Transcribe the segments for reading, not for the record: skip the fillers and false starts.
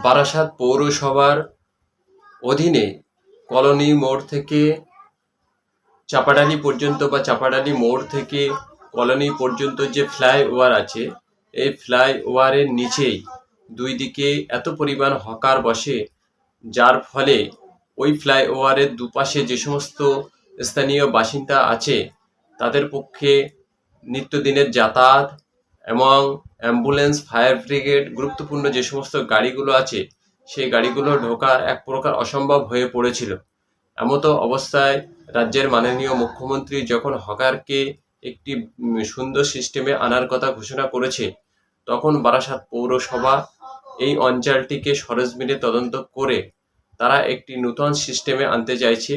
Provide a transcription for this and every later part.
বারাসাত পৌরসভার অধীনে কলোনি মোড় থেকে চাপাডালি পর্যন্ত বা চাপাডালি মোড় থেকে কলোনি পর্যন্ত যে ফ্লাইওভার আছে, এই ফ্লাইওভারের নিচেই দুই দিকে এত পরিমাণ হকার বসে, যার ফলে ওই ফ্লাইওভারের দুপাশে যে সমস্ত স্থানীয় বাসিন্দা আছে তাদের পক্ষে নিত্যদিনের যাতায়াত এবং অ্যাম্বুলেন্স, ফায়ার ব্রিগেড, গুরুত্বপূর্ণ যে সমস্ত গাড়িগুলো আছে সেই গাড়িগুলো ঢোকা এক প্রকার অসম্ভব হয়ে পড়েছিল। এমতো অবস্থায় রাজ্যের মাননীয় মুখ্যমন্ত্রী যখন হকারকে একটি সুন্দর সিস্টেমে আনার কথা ঘোষণা করেছে, তখন বারাসাত পৌরসভা এই অঞ্চলটিকে সরেজমিনে তদন্ত করে তারা একটি নূতন সিস্টেমে আনতে চাইছে।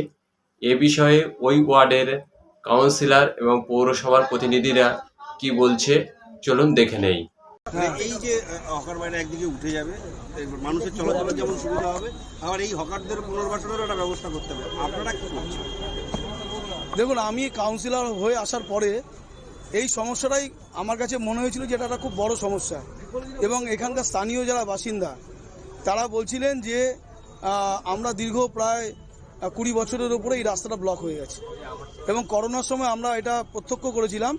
এ বিষয়ে ওই ওয়ার্ডের কাউন্সিলর এবং পৌরসভার প্রতিনিধিরা কি বলছে চলুন দেখে নেই। এই যে হকার বাইরে একদিকে উঠে যাবে, মানুষের চলাচলের যেমন সুবিধা হবে, আবার এই হকারদের পুনর্বাসনেরও একটা ব্যবস্থা করতে হবে। আপনারা কি করছেন? দেখুন, আমি কাউন্সিলর হয়ে আসার পরে এই সমস্যাটাই আমার কাছে মনে হয়েছিল যে এটা একটা খুব বড় সমস্যা, এবং এখানকার স্থানীয় যারা বাসিন্দা তারা বলছিলেন যে আমরা দীর্ঘ প্রায় 20 বছরের উপরে এই রাস্তাটা ব্লক হয়ে গেছে, এবং করোনার সময় আমরা এটা প্রত্যক্ষ করেছিলাম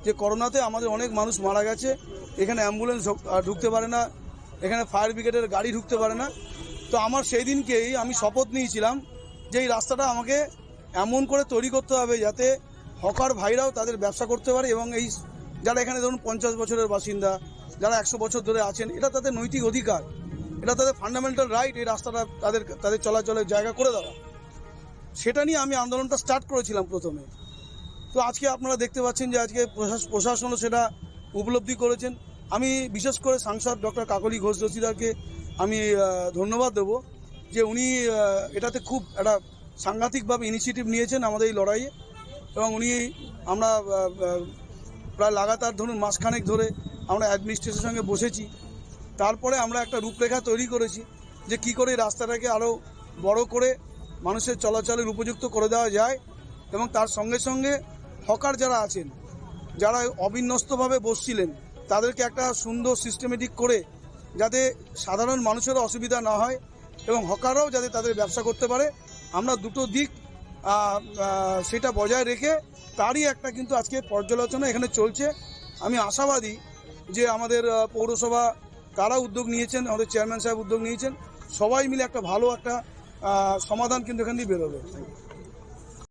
যে করোনাতে আমাদের অনেক মানুষ মারা গেছে। এখানে অ্যাম্বুলেন্স ঢুকতে পারে না, এখানে ফায়ার ব্রিগেডের গাড়ি ঢুকতে পারে না। তো আমার সেই দিনকেই আমি শপথ নিয়েছিলাম যে এই রাস্তাটা আমাকে এমন করে তৈরি করতে হবে যাতে হকার ভাইরাও তাদের ব্যবসা করতে পারে, এবং এই যারা এখানে ধরুন 50 বছরের বাসিন্দা, যারা 100 বছর ধরে আছেন, এটা তাদের নৈতিক অধিকার, এটা তাদের ফান্ডামেন্টাল রাইট, এই রাস্তাটা তাদের চলাচলের জায়গা করে দেওয়া। সেটা নিয়ে আমি আন্দোলনটা স্টার্ট করেছিলাম প্রথমে। তো আজকে আপনারা দেখতে পাচ্ছেন যে আজকে প্রশাসনও সেটা উপলব্ধি করেছেন। আমি বিশেষ করে সাংসদ ডক্টর কাকলি ঘোষ দস্তিদারকে আমি ধন্যবাদ দেব যে উনি এটাতে খুব একটা সাংঘাতিকভাবে ইনিশিয়েটিভ নিয়েছেন আমাদের এই লড়াইয়ে, এবং আমরা প্রায় লাগাতার ধরুন মাসখানেক ধরে আমরা অ্যাডমিনিস্ট্রেশনের সঙ্গে বসেছি। তারপরে আমরা একটা রূপরেখা তৈরি করেছি যে কী করে রাস্তাটাকে আরও বড় করে মানুষের চলাচলের উপযুক্ত করে দেওয়া যায়, এবং তার সঙ্গে সঙ্গে হকার যারা আছেন, যারা অবিন্যস্তভাবে বসছিলেন, তাদেরকে একটা সুন্দর সিস্টেমেটিক করে যাতে সাধারণ মানুষেরও অসুবিধা না হয় এবং হকাররাও যাতে তাদের ব্যবসা করতে পারে, আমরা দুটো দিক সেটা বজায় রেখে তারই একটা কিন্তু আজকে পর্যালোচনা এখানে চলছে। আমি আশাবাদী যে আমাদের পৌরসভা তারা উদ্যোগ নিয়েছেন, আমাদের চেয়ারম্যান সাহেব উদ্যোগ নিয়েছেন, সবাই মিলে একটা ভালো একটা সমাধান কিন্তু এখান দিয়ে বেরোবে।